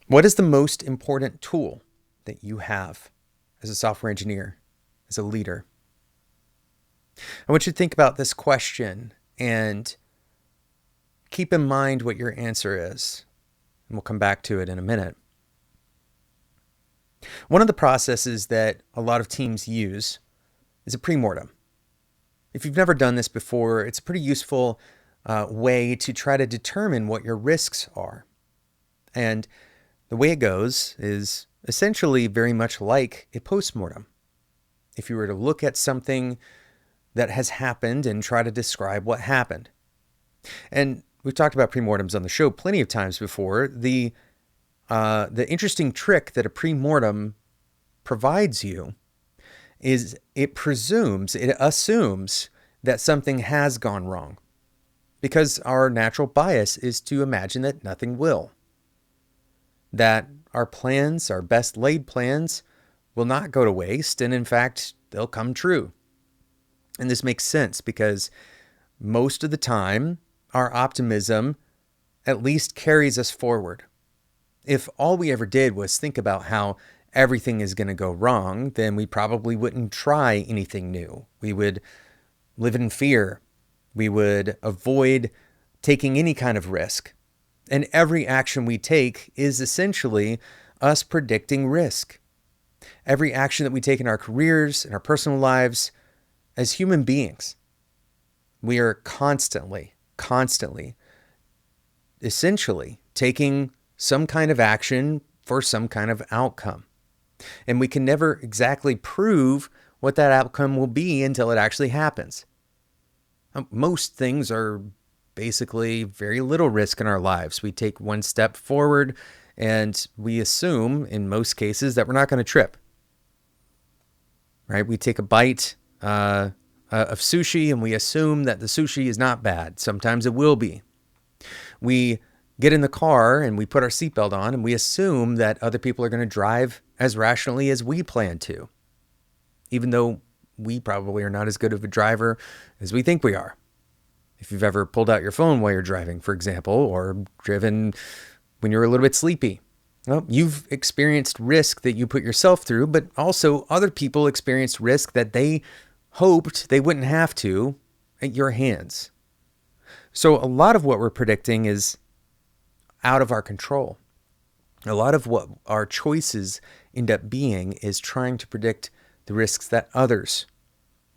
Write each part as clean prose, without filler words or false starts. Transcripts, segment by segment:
What is the most important tool that you have as a software engineer, as a leader? I want you to think about this question and keep in mind what your answer is. And we'll come back to it in a minute. One of the processes that a lot of teams use is a premortem. If you've never done this before, it's a pretty useful way to try to determine what your risks are. And the way it goes is essentially very much like a postmortem. If you were to look at something that has happened and try to describe what happened. And we've talked about premortems on the show plenty of times before. The interesting trick that a premortem provides you is it assumes that something has gone wrong, because our natural bias is to imagine that nothing will. That our plans, our best laid plans, will not go to waste, and in fact, they'll come true. And this makes sense because most of the time, our optimism at least carries us forward. If all we ever did was think about how everything is going to go wrong, then we probably wouldn't try anything new. We would live in fear. We would avoid taking any kind of risk. And every action we take is essentially us predicting risk. Every action that we take in our careers, in our personal lives, as human beings, we are constantly, essentially taking some kind of action for some kind of outcome. And we can never exactly prove what that outcome will be until it actually happens. Most things are basically very little risk in our lives. We take one step forward and we assume, in most cases, that we're not going to trip. Right? We take a bite of sushi and we assume that the sushi is not bad. Sometimes it will be. We get in the car and we put our seatbelt on and we assume that other people are going to drive as rationally as we plan to, even though we probably are not as good of a driver as we think we are. If you've ever pulled out your phone while you're driving, for example, or driven when you're a little bit sleepy, well, you've experienced risk that you put yourself through, but also other people experienced risk that they hoped they wouldn't have to at your hands. So a lot of what we're predicting is out of our control. A lot of what our choices end up being is trying to predict the risks that others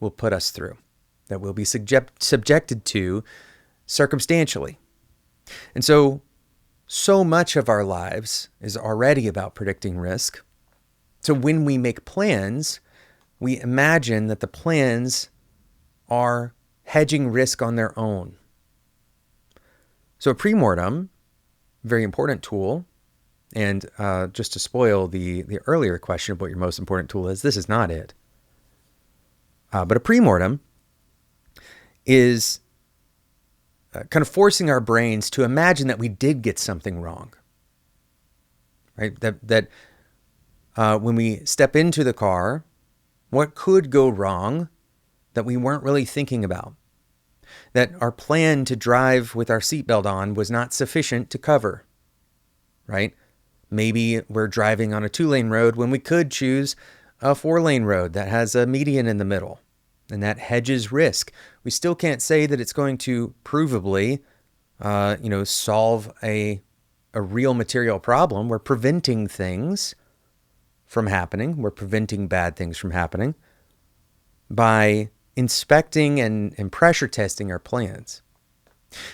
will put us through, that we'll be subjected to circumstantially. And so much of our lives is already about predicting risk. So when we make plans, we imagine that the plans are hedging risk on their own. So a premortem, very important tool. And just to spoil the earlier question of what your most important tool is, this is not it. But a premortem is kind of forcing our brains to imagine that we did get something wrong. Right? That when we step into the car, what could go wrong that we weren't really thinking about? That our plan to drive with our seatbelt on was not sufficient to cover, right? Maybe we're driving on a 2-lane road when we could choose a 4-lane road that has a median in the middle, and that hedges risk. We still can't say that it's going to provably, solve a real material problem. We're preventing things from happening. We're preventing bad things from happening by inspecting and pressure testing our plans.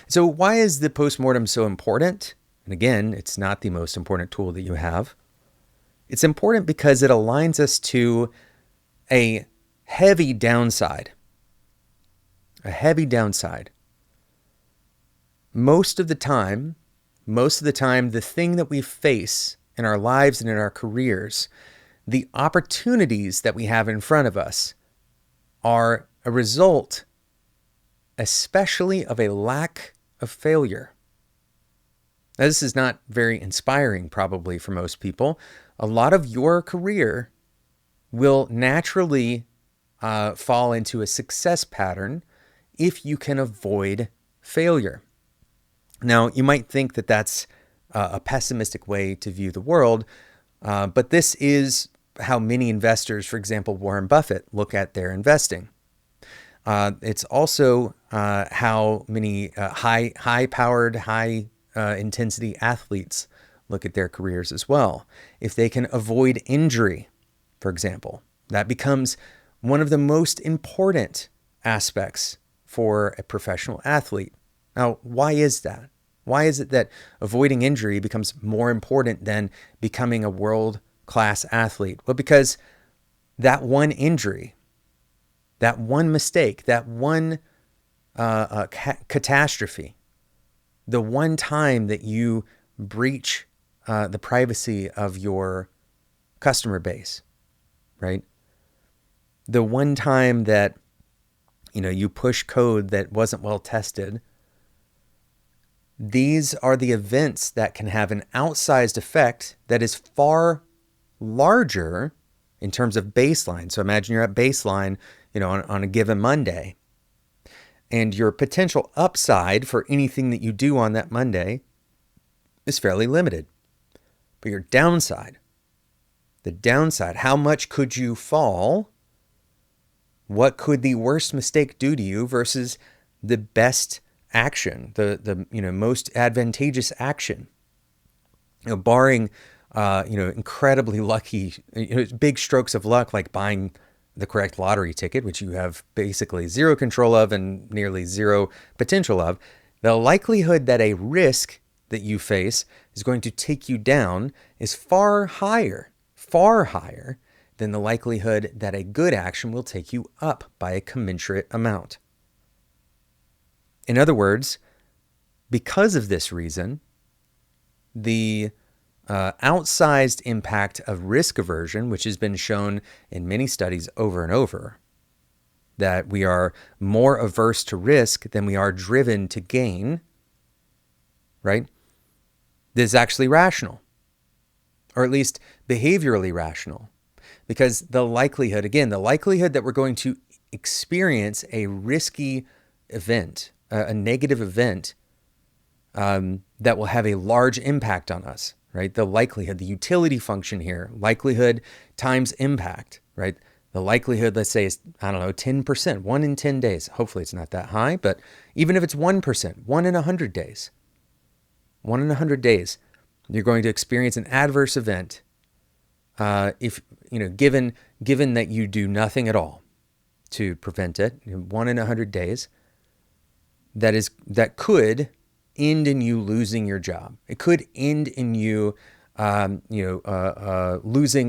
So why is the postmortem so important? And again, it's not the most important tool that you have. It's important because it aligns us to a heavy downside. A heavy downside. Most of the time, the thing that we face in our lives and in our careers, the opportunities that we have in front of us are a result, especially of a lack of failure. Now, this is not very inspiring, probably, for most people. A lot of your career will naturally fall into a success pattern if you can avoid failure. Now, you might think that that's a pessimistic way to view the world, but this is how many investors, for example, Warren Buffett, look at their investing. It's also how many high-powered, high-intensity athletes look at their careers as well. If they can avoid injury, for example, that becomes one of the most important aspects for a professional athlete. Now, why is that? Why is it that avoiding injury becomes more important than becoming a world-class athlete? Well, because that one injury, that one mistake, that one catastrophe, the one time that you breach the privacy of your customer base, right? The one time that you push code that wasn't well tested. These are the events that can have an outsized effect that is far larger in terms of baseline. So imagine you're at baseline, on a given Monday, and your potential upside for anything that you do on that Monday is fairly limited. But your downside, how much could you fall? What could the worst mistake do to you versus the best action, the most advantageous action? Barring incredibly lucky, big strokes of luck, like buying the correct lottery ticket, which you have basically zero control of and nearly zero potential of, the likelihood that a risk that you face is going to take you down is far higher than the likelihood that a good action will take you up by a commensurate amount. In other words, because of this reason, the outsized impact of risk aversion, which has been shown in many studies over and over, that we are more averse to risk than we are driven to gain, right? This is actually rational, or at least behaviorally rational. Because the likelihood that we're going to experience a risky event, a negative event that will have a large impact on us, right? The likelihood, the utility function here, likelihood times impact, right? The likelihood, let's say, is, 10%, 1 in 10 days. Hopefully it's not that high, but even if it's 1%, 1 in 100 days, 1 in 100 days, you're going to experience an adverse event if given that you do nothing at all to prevent it, 1 in 100 days, that could end in you losing your job. It could end in you, losing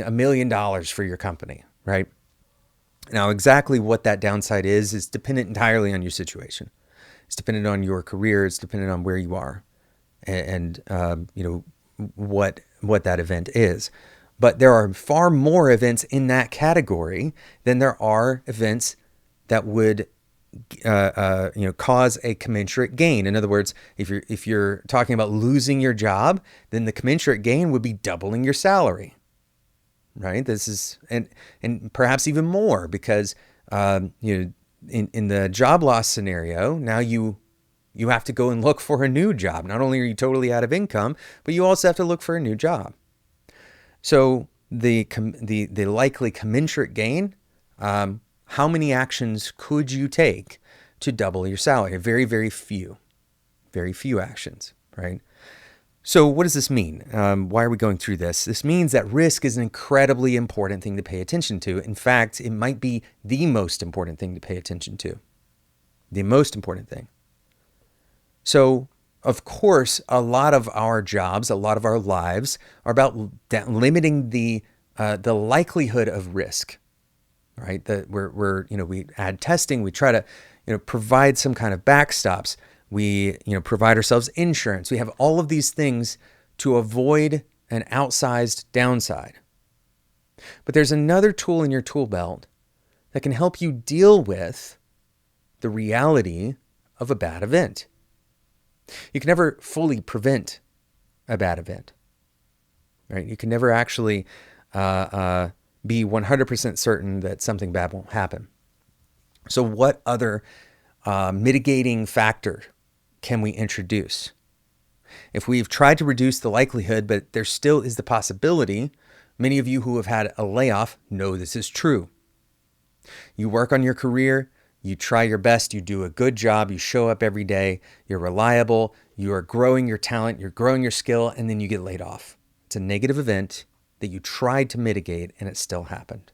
$1 million for your company, right? Now, exactly what that downside is dependent entirely on your situation. It's dependent on your career. It's dependent on where you are, and what that event is. But there are far more events in that category than there are events that would cause a commensurate gain. In other words, if you're talking about losing your job, then the commensurate gain would be doubling your salary, right? This is and perhaps even more, because in the job loss scenario, now you have to go and look for a new job. Not only are you totally out of income, but you also have to look for a new job. So the likely commensurate gain, how many actions could you take to double your salary? Very, very few actions, right? So what does this mean? Why are we going through this? This means that risk is an incredibly important thing to pay attention to. In fact, it might be the most important thing to pay attention to. The most important thing. So, of course, a lot of our jobs, a lot of our lives are about limiting the likelihood of risk, right? That we add testing, we try to provide some kind of backstops, we provide ourselves insurance. We have all of these things to avoid an outsized downside. But there's another tool in your tool belt that can help you deal with the reality of a bad event. You can never fully prevent a bad event, right? You can never actually be 100% certain that something bad won't happen. So what other mitigating factor can we introduce? If we've tried to reduce the likelihood, but there still is the possibility, many of you who have had a layoff know this is true. You work on your career, you try your best, you do a good job, you show up every day, you're reliable, you are growing your talent, you're growing your skill, and then you get laid off. It's a negative event that you tried to mitigate, and it still happened.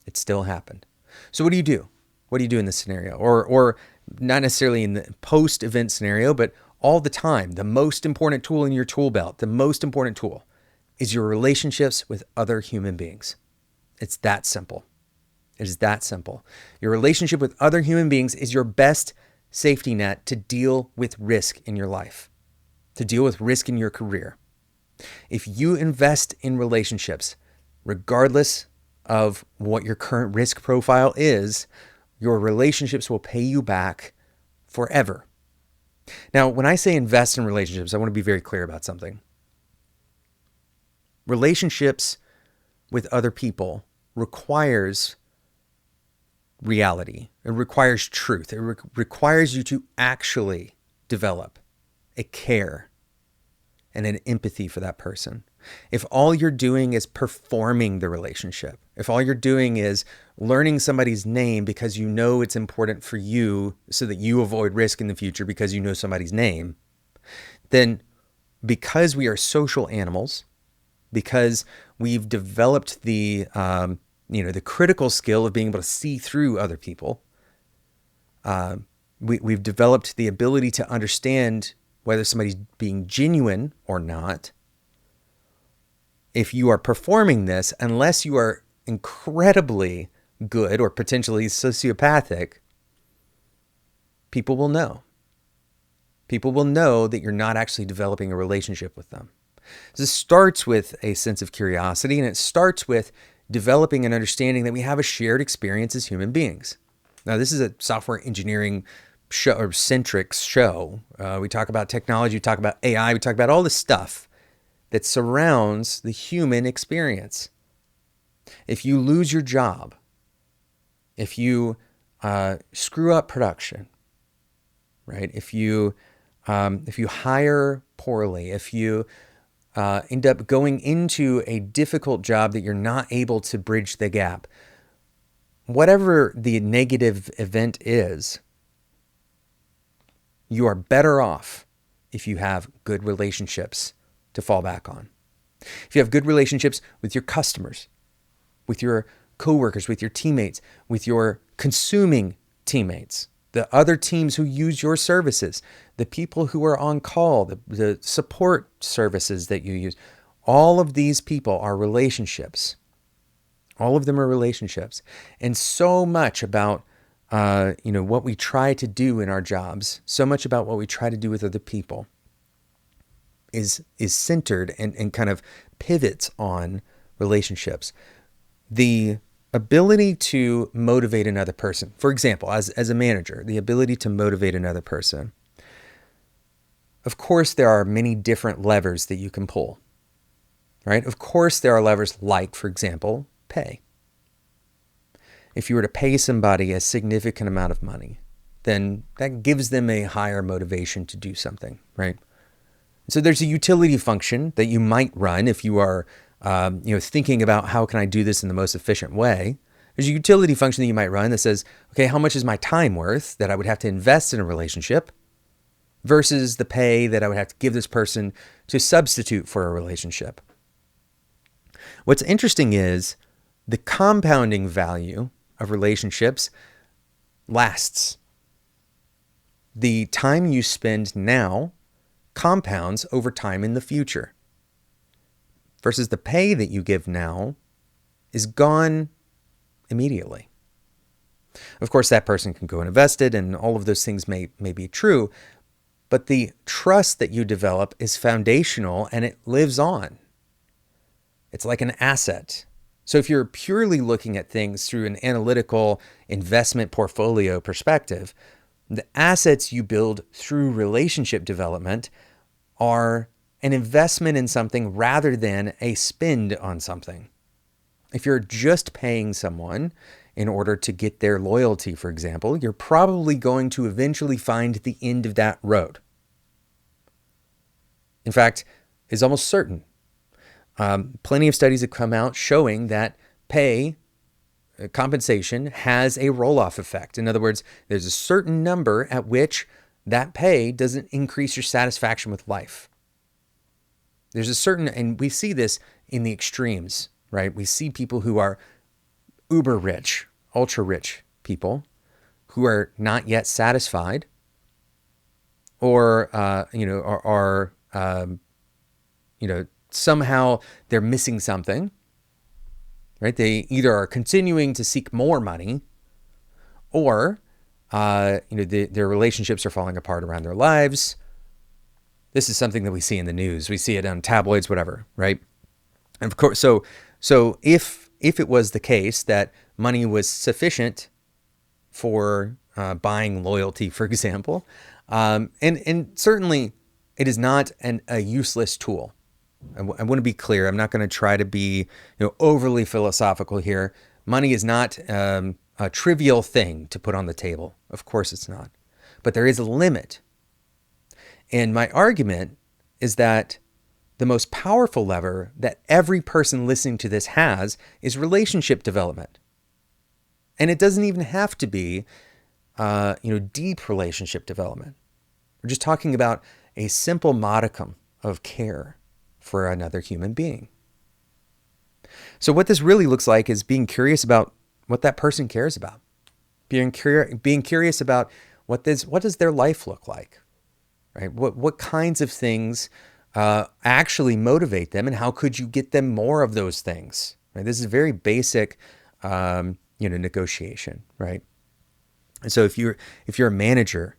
It still happened. So what do you do? What do you do in this scenario? Or not necessarily in the post-event scenario, but all the time, the most important tool in your tool belt, the most important tool is your relationships with other human beings. It's that simple. It is that simple. Your relationship with other human beings is your best safety net to deal with risk in your life, to deal with risk in your career. If you invest in relationships, regardless of what your current risk profile is, your relationships will pay you back forever. Now, when I say invest in relationships, I want to be very clear about something. Relationships with other people requires reality. It requires truth. It requires you to actually develop a care and an empathy for that person. If all you're doing is performing the relationship, if all you're doing is learning somebody's name because you know it's important for you so that you avoid risk in the future because you know somebody's name, then because we are social animals, because we've developed the critical skill of being able to see through other people, we've developed the ability to understand whether somebody's being genuine or not. If you are performing this, unless you are incredibly good or potentially sociopathic, people will know. People will know that you're not actually developing a relationship with them. This starts with a sense of curiosity, and it starts with developing an understanding that we have a shared experience as human beings. Now, this is a software engineering show or centric show. We talk about technology, we talk about AI, we talk about all this stuff that surrounds the human experience. If you lose your job, if you screw up production, right? If you hire poorly, if you end up going into a difficult job that you're not able to bridge the gap, whatever the negative event is, you are better off if you have good relationships to fall back on. If you have good relationships with your customers, with your coworkers, with your teammates, with your consuming teammates, the other teams who use your services, the people who are on call, the support services that you use, all of these people are relationships. All of them are relationships. And so much about what we try to do in our jobs, so much about what we try to do with other people is centered and kind of pivots on relationships. The ability to motivate another person, for example, as a manager, the ability to motivate another person. Of course, there are many different levers that you can pull, right? Of course, there are levers like, for example, pay. If you were to pay somebody a significant amount of money, then that gives them a higher motivation to do something, right? So there's a utility function that you might run if you are thinking about how can I do this in the most efficient way. There's a utility function that you might run that says, okay, how much is my time worth that I would have to invest in a relationship versus the pay that I would have to give this person to substitute for a relationship. What's interesting is the compounding value of relationships lasts. The time you spend now compounds over time in the future versus the pay that you give now is gone immediately. Of course, that person can go and invest it, and all of those things may be true, but the trust that you develop is foundational and it lives on. It's like an asset. So if you're purely looking at things through an analytical investment portfolio perspective, the assets you build through relationship development are an investment in something rather than a spend on something. If you're just paying someone in order to get their loyalty, for example, you're probably going to eventually find the end of that road. In fact, is almost certain. Plenty of studies have come out showing that compensation has a roll-off effect. In other words, there's a certain number at which that pay doesn't increase your satisfaction with life. There's a certain, and we see this in the extremes, right? We see people who are uber rich, ultra rich people who are not yet satisfied, or somehow they're missing something, right? They either are continuing to seek more money, or their relationships are falling apart around their lives. This is something that we see in the news. We see it on tabloids, whatever, right? And of course, so if it was the case that money was sufficient for buying loyalty, for example, and certainly it is not a useless tool. I want to be clear. I'm not going to try to be overly philosophical here. Money is not a trivial thing to put on the table. Of course it's not. But there is a limit. And my argument is that the most powerful lever that every person listening to this has is relationship development. And it doesn't even have to be deep relationship development. We're just talking about a simple modicum of care for another human being. So what this really looks like is being curious about what that person cares about. Being curious about what does their life look like, right? What kinds of things actually motivate them, and how could you get them more of those things? Right? This is a very basic, negotiation, right? And so if you're a manager,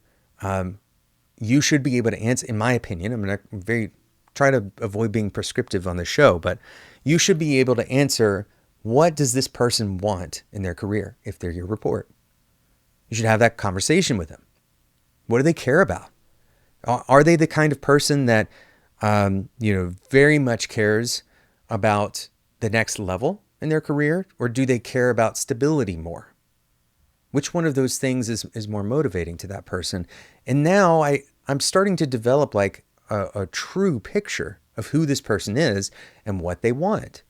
you should be able to answer. In my opinion, I'm going to try to avoid being prescriptive on the show, but you should be able to answer, what does this person want in their career if they're your report? You should have that conversation with them. What do they care about? Are they the kind of person that, very much cares about the next level in their career, or do they care about stability more? Which one of those things is more motivating to that person? And now I'm starting to develop like a true picture of who this person is and what they want.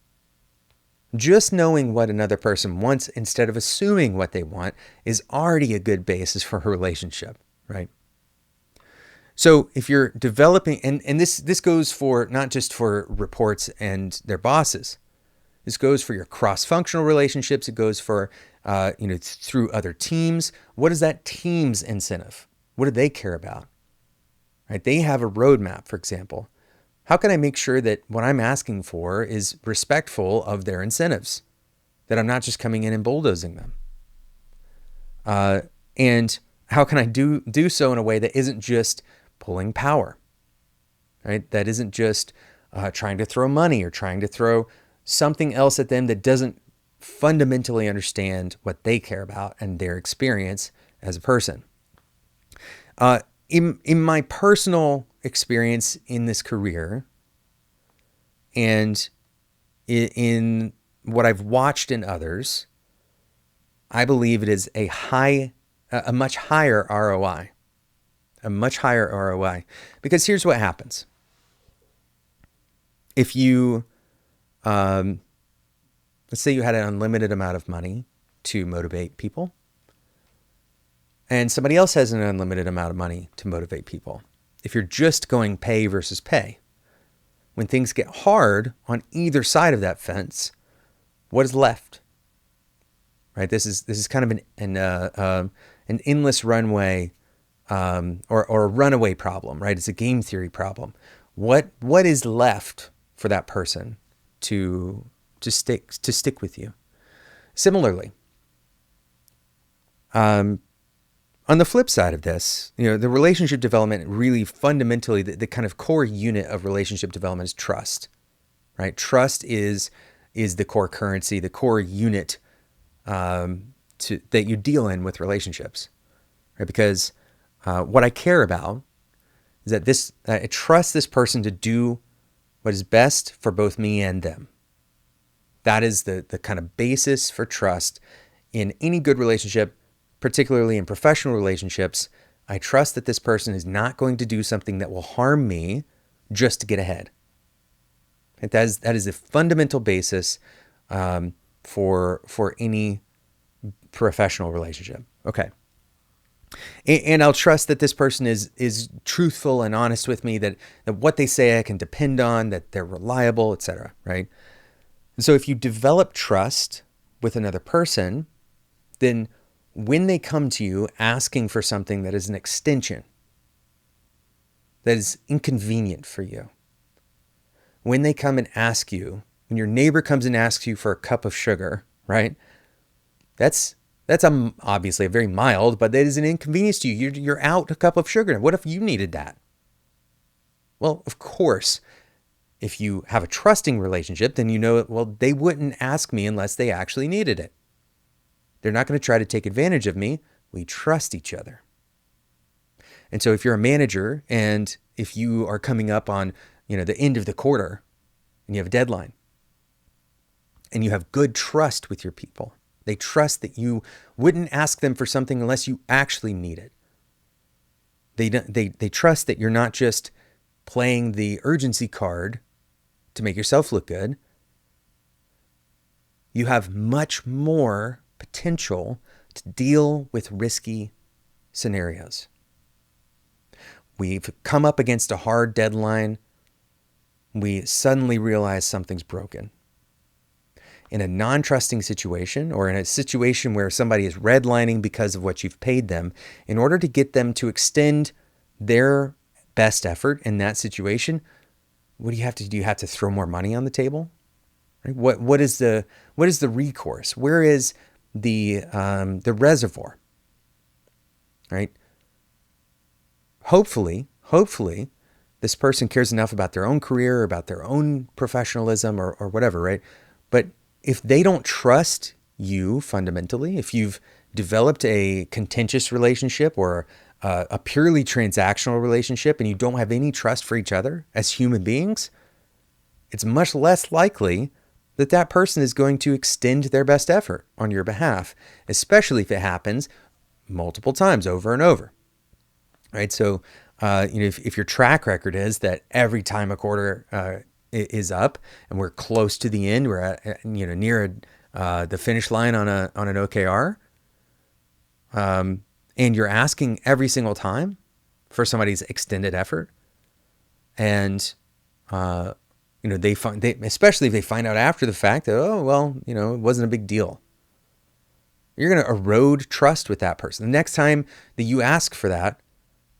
Just knowing what another person wants instead of assuming what they want is already a good basis for a relationship, right? So if you're developing, and this goes for not just for reports and their bosses. This goes for your cross-functional relationships. It goes for, through other teams. What is that team's incentive? What do they care about? Right? They have a roadmap, for example. How can I make sure that what I'm asking for is respectful of their incentives? That I'm not just coming in and bulldozing them. And how can I do so in a way that isn't just pulling power, right? That isn't just trying to throw money or trying to throw something else at them that doesn't fundamentally understand what they care about and their experience as a person. In my personal experience in this career, and in what I've watched in others, I believe it is a much higher ROI. A much higher ROI. Because here's what happens. If you, let's say you had an unlimited amount of money to motivate people, and somebody else has an unlimited amount of money to motivate people. If you're just going pay versus pay, when things get hard on either side of that fence, what is left? Right? This is kind of an endless runway, or a runaway problem, right? It's a game theory problem. What is left for that person to stick with you? Similarly, on the flip side of this, the relationship development, really fundamentally, the kind of core unit of relationship development is trust, right? Trust is the core currency, the core unit that you deal in with relationships, right? Because what I care about is that I trust this person to do what is best for both me and them. That is the kind of basis for trust in any good relationship, particularly in professional relationships. I trust that this person is not going to do something that will harm me just to get ahead. That is a fundamental basis for any professional relationship. Okay. And I'll trust that this person is truthful and honest with me, that what they say I can depend on, that they're reliable, etc. Right? And so if you develop trust with another person, then when they come to you asking for something that is an extension, that is inconvenient for you, when they come and ask you, when your neighbor comes and asks you for a cup of sugar, right? That's obviously a very mild, but that is an inconvenience to you. You're out a cup of sugar. What if you needed that? Well, of course, if you have a trusting relationship, then you know, well, they wouldn't ask me unless they actually needed it. They're not going to try to take advantage of me. We trust each other. And so if you're a manager and if you are coming up on, the end of the quarter and you have a deadline and you have good trust with your people, they trust that you wouldn't ask them for something unless you actually need it. They trust that you're not just playing the urgency card to make yourself look good. You have much more potential to deal with risky scenarios. We've come up against a hard deadline. We suddenly realize something's broken. In a non-trusting situation, or in a situation where somebody is redlining because of what you've paid them, in order to get them to extend their best effort in that situation, what do you have to do? You have to throw more money on the table? Right? What is the recourse? Where is the reservoir? Right? Hopefully, this person cares enough about their own career, about their own professionalism, or whatever, right? But if they don't trust you fundamentally, if you've developed a contentious relationship or a purely transactional relationship and you don't have any trust for each other as human beings, it's much less likely that person is going to extend their best effort on your behalf, especially if it happens multiple times over and over. Right? So, if your track record is that every time a quarter is up and we're close to the end, we're at, near the finish line on an OKR, and you're asking every single time for somebody's extended effort, and especially if they find out after the fact that, it wasn't a big deal, you're going to erode trust with that person. The next time that you ask for that,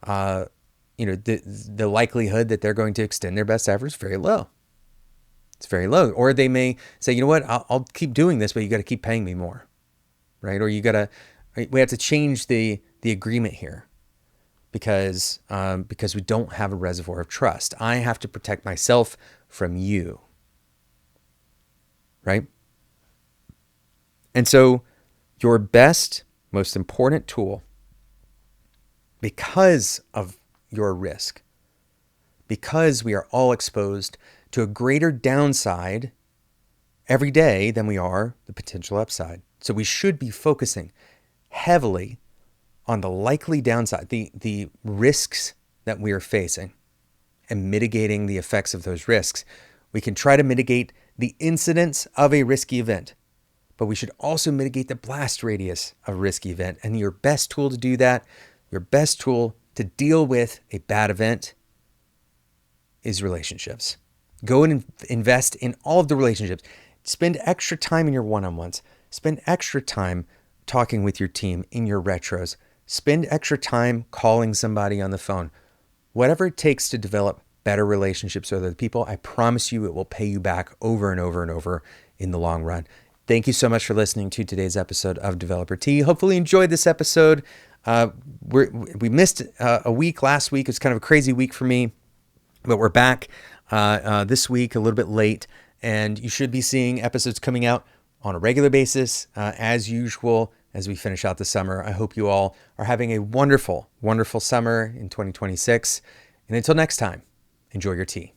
the likelihood that they're going to extend their best effort is very low. It's very low. Or they may say, you know what, I'll keep doing this, but you got to keep paying me more, right? Or we have to change the agreement here because we don't have a reservoir of trust. I have to protect myself from you, right? And so your best, most important tool, because of your risk, because we are all exposed to a greater downside every day than we are the potential upside. So we should be focusing heavily on the likely downside, the risks that we are facing, and mitigating the effects of those risks. We can try to mitigate the incidence of a risky event, but we should also mitigate the blast radius of a risky event. And your best tool to do that, your best tool to deal with a bad event, is relationships. Go and invest in all of the relationships. Spend extra time in your one-on-ones. Spend extra time talking with your team in your retros. Spend extra time calling somebody on the phone. Whatever it takes to develop better relationships with other people, I promise you it will pay you back over and over and over in the long run. Thank you so much for listening to today's episode of Developer Tea. Hopefully you enjoyed this episode. We missed a week last week. It's kind of a crazy week for me, but we're back this week a little bit late, and you should be seeing episodes coming out on a regular basis as usual as we finish out the summer. I hope you all are having a wonderful, wonderful summer in 2026. And until next time, enjoy your tea.